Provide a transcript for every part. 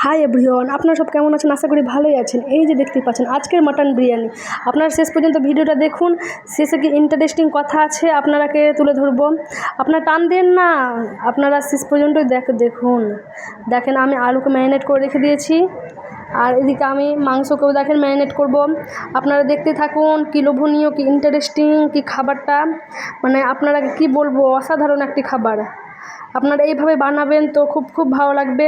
Hi everyone, আপনারা সব কেমন আছেন? আশা করি ভালোই আছেন। এই যে দেখতে পাচ্ছেন আজকের মাটন বিরিয়ানি। আপনারা শেষ পর্যন্ত ভিডিওটা দেখুন, শেষে কি ইন্টারেস্টিং কথা আছে আপনারাকে তুলে ধরবো। আপনারা টান দেন না, আপনারা শেষ পর্যন্তই দেখুন। দেখেন আমি আলুকে ম্যারিনেট করে রেখে দিয়েছি, আর এদিকে আমি মাংসকেও দেখেন ম্যারিনেট করব। আপনারা দেখতে থাকুন, কী লোভনীয়, কী ইন্টারেস্টিং, কী খাবারটা, মানে আপনারা কি বলবো, অসাধারণ একটি খাবার। আপনারা এইভাবে বানাবেন তো খুব ভালো লাগবে।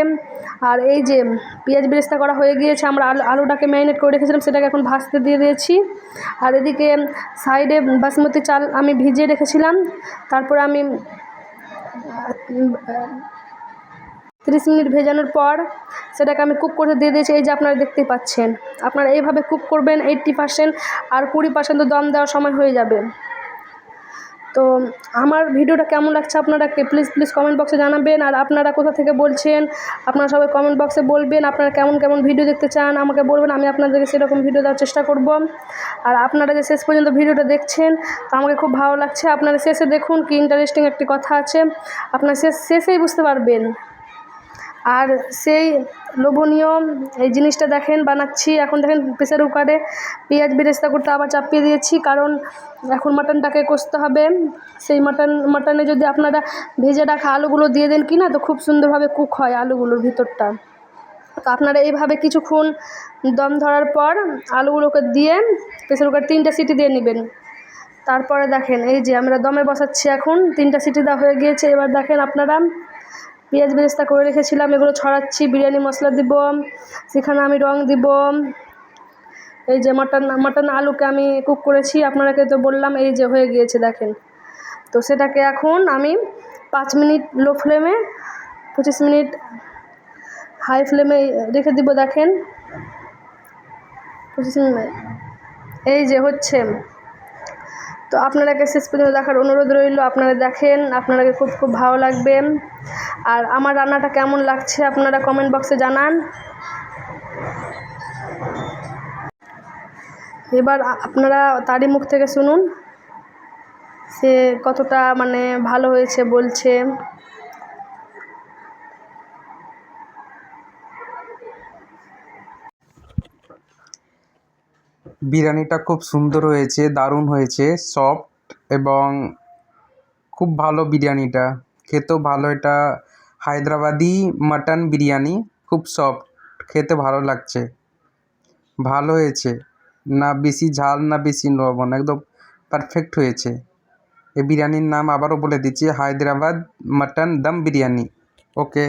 আর এই যে পেঁয়াজ বেরেস্তা করা হয়ে গিয়েছে, আমরা আলুটাকে ম্যারিনেট করে রেখেছিলাম, সেটাকে এখন ভাজতে দিয়ে দিয়েছি। আর এদিকে সাইডে বাসমতি চাল আমি ভিজিয়ে রেখেছিলাম, তারপরে আমি 30 মিনিট ভেজানোর পর সেটাকে আমি কুক করতে দিয়ে দিয়েছি। এই যে আপনারা দেখতেই পাচ্ছেন, আপনারা এইভাবে কুক করবেন 80%, আর 20% তো দম দেওয়ার সময় হয়ে যাবে। তো আমার ভিডিওটা কেমন লাগছে আপনারাকে প্লিজ কমেন্ট বক্সে জানাবেন। আর আপনারা কোথা থেকে বলছেন আপনারা সবাই কমেন্ট বক্সে বলবেন। আপনারা কেমন ভিডিও দেখতে চান আমাকে বলবেন, আমি আপনাদেরকে সেরকম ভিডিও দেওয়ার চেষ্টা করব। আর আপনারা যে শেষ পর্যন্ত ভিডিওটা দেখছেন তা আমাকে খুব ভালো লাগছে। আপনারা শেষে দেখুন, কি ইন্টারেস্টিং একটি কথা আছে, আপনারা শেষেই বুঝতে পারবেন। আর সেই লোভনীয় এই জিনিসটা দেখেন বানাচ্ছি। এখন দেখেন প্রেসার কুকারে পেঁয়াজ বেরেস্তা করতে আবার চাপিয়ে দিয়েছি, কারণ এখন মাটনটাকে কষতে হবে। সেই মাটনে যদি আপনারা ভেজে রাখা আলুগুলো দিয়ে দেন কি না, তো খুব সুন্দরভাবে কুক হয় আলুগুলোর ভিতরটা। তো আপনারা এইভাবে কিছুক্ষণ দম ধরার পর আলুগুলোকে দিয়ে প্রেসার কুকার 3টা সিটি দিয়ে নেবেন। তারপরে দেখেন এই যে আমরা দমে বসাচ্ছি, এখন 3টা সিটি দেওয়া হয়ে গিয়েছে। এবার দেখেন আপনারা পেঁয়াজ বেরেস্তা করে রেখেছিলাম, এগুলো ছড়াচ্ছি। বিরিয়ানি মশলা দিব, সেখানে আমি রং দিব। এই যে মাটন আলুকে আমি কুক করেছি, আপনারাকে তো বললাম এই যে হয়ে গিয়েছে দেখেন। তো সেটাকে এখন আমি 5 মিনিট লো ফ্লেমে, 25 মিনিট হাই ফ্লেমে রেখে দিব। দেখেন 25 মিনিট এই যে হচ্ছে। তো আপনারাকে শেষ পর্যন্ত দেখার অনুরোধ রইল। আপনারা দেখেন, আপনারাকে খুব ভালো লাগবে। আর আমার রান্নাটা কেমন লাগছে আপনারা কমেন্ট বক্সে জানান। এবার আপনারা তারই মুখ থেকে শুনুন সে কতটা মানে ভালো হয়েছে বলছে। বিরিয়ানিটা খুব সুন্দর হয়েছে, দারুণ হয়েছে, সফট এবং খুব ভালো বিরিয়ানিটা, খেতেও ভালো। এটা হায়দ্রাবাদি মাটন বিরিয়ানি, খুব সফট, খেতে ভালো লাগছে, ভালো হয়েছে। না বেশি ঝাল না বেশি লবণ, একদম পারফেক্ট হয়েছে। এই বিরিয়ানির নাম আবারও বলে দিচ্ছি, হায়দ্রাবাদ মাটন দম বিরিয়ানি। ওকে।